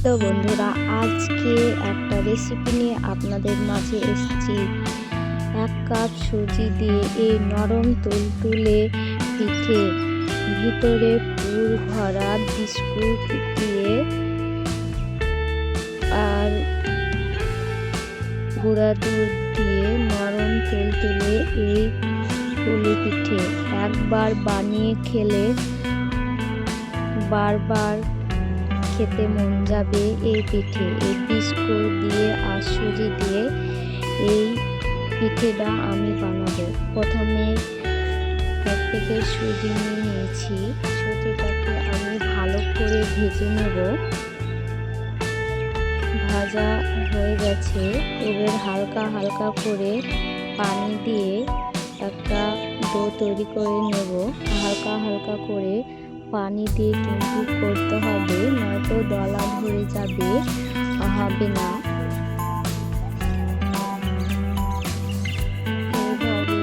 তো বন্ধুরা, আজকে একটা রেসিপি নিয়ে আপনাদের মাঝে এসেছি। 1 কাপ সুজি দিয়ে এই নরম তুলতুলে পিঠে, ভিতরে পুর ভরা বিস্কুট দিয়ে আর গুঁড়া দুধ দিয়ে নরম তুলতুলে এই পুলি পিঠে একবার বানিয়ে খেলে বারবার খেতে মন যাবে। এই পিঠে এই বিস্কুট দিয়ে আর সুজি দিয়ে এই পিঠেটা আমি বানাবো। প্রথমে 1 প্যাকেট সুজি নিয়েছি। সুজিটাকে আমি ভালো করে ভেজে নেব। ভাজা হয়ে গেছে। এবার হালকা হালকা করে পানি দিয়ে একটা ডো তৈরি করে নেব। হালকা হালকা করে পানি দিয়ে কিন্তু করতে হবে, নয়তো দলা ধরে যাবে, হবে না। এইভাবে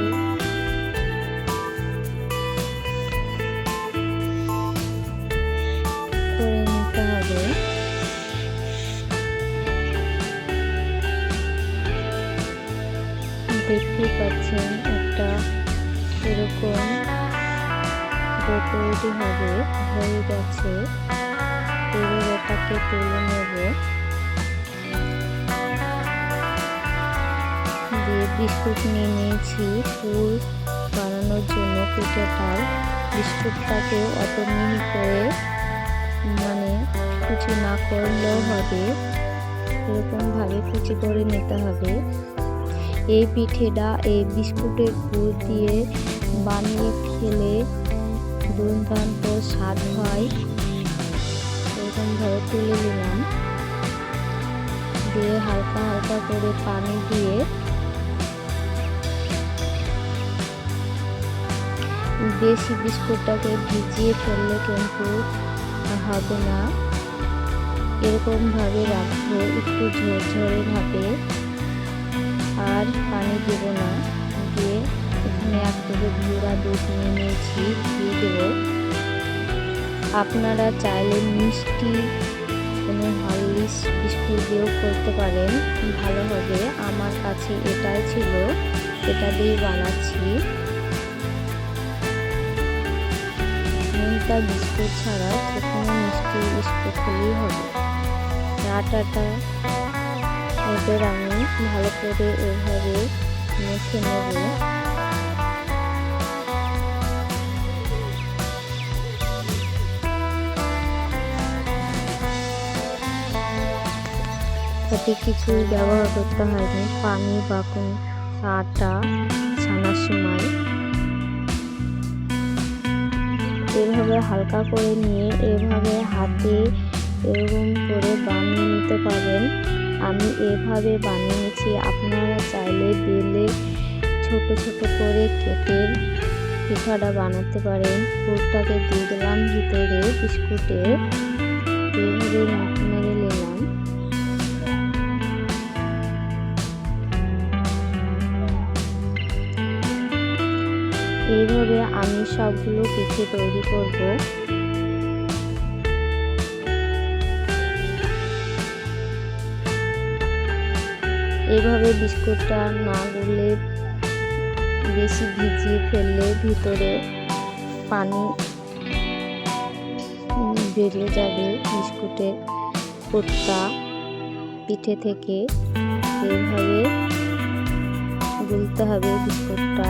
করে নিতে হবে। দেখতে পাচ্ছেন একটা এরকম তৈরি হবে, হয়ে গেছে। এবার এটাকে তুলে নেব। দিয়ে বিস্কুট নিয়ে নিয়েছি পুর বানানোর জন্য পিঠেটার। বিস্কুটটাকে অত মিহি করে কুচি না করলেও হবে, এরকমভাবে কুচি করে নিতে হবে। এই পিঠেটা এই বিস্কুটের পুর দিয়ে বানিয়ে খেলে দুর্দান্ত স্বাদ হয়। এরকমভাবে তুলে নিলাম। দিয়ে হালকা হালকা করে পানি দিয়ে বেশি বিস্কুটটাকে ভিজিয়ে ফেললে কিন্তু হবে না। এরকমভাবে রাখবো, একটু ঝরঝরে ভাবে, আর পানি দেব না। দিয়ে এখানে 1 প্যাকেট গুঁড়া দুধ নিয়ে নিয়েছি, দিয়ে দেবো। আপনারা চাইলে মিষ্টি কোনো হরলিক্স বিস্কুট দিয়েও করতে পারেন, ভালো হবে। আমার কাছে এটাই ছিল, এটা দিয়ে বানাচ্ছি। নোনতা বিস্কুট ছাড়া যে কোনো মিষ্টি বিস্কুট হলেই হবে। আটাটা এবার আমি ভালো করে এভাবে মেখে নেব। তাতে কিছু ব্যবহার করতে হয়নি, পানি বা কোনো আটা ছানার সময়। এভাবে হালকা করে নিয়ে এভাবে হাতে এরকম করে বানিয়ে নিতে পারেন। আমি এভাবে বানিয়ে নিয়েছি। আপনারা চাইলে বেলে ছোট ছোট করে কেটে পিঠাটা বানাতে পারেন। পুরটাকে দিয়ে দিলাম ভিতরে বিস্কুটে, এইভাবে মেরে নিলাম। এইভাবে আমি সবগুলো পিঠে তৈরি করব। এইভাবে বিস্কুটটা না গুলে বেশি ভিজিয়ে ফেললে ভিতরে পানি বেরিয়ে যাবে বিস্কুটের পুরটা পিঠে থেকে। এইভাবে গুলতে হবে বিস্কুটটা।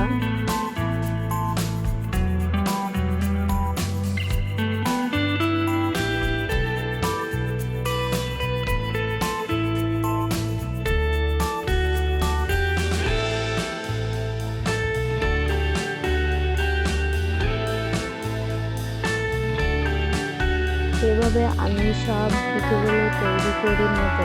এভাবে আমি সব পিঠেগুলো তৈরি করে নেব।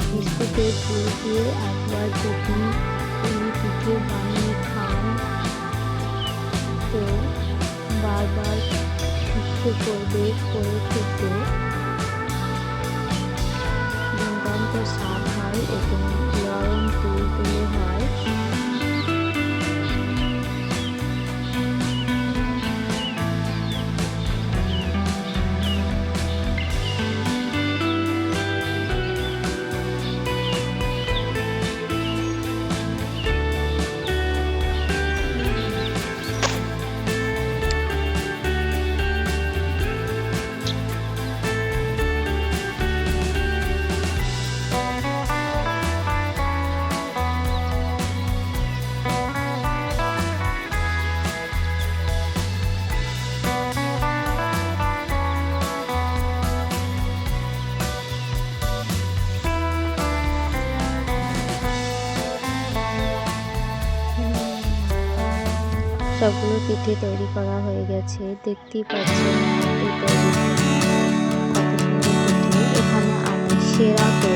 বিস্কুটের পুর দিয়ে একবার যদি পুলি পিঠে বানিয়ে খান তো বারবার ইচ্ছে করবে করে খেতে। দুর্দান্ত স্বাদ হয় এবং নরম তুলতুলে হয়। সবগুলো পিঠে তৈরি করা হয়ে গেছে, দেখতেই পাচ্ছেন হাতে তৈরি কত সুন্দর পিঠে। এখানে আমি সেরা করে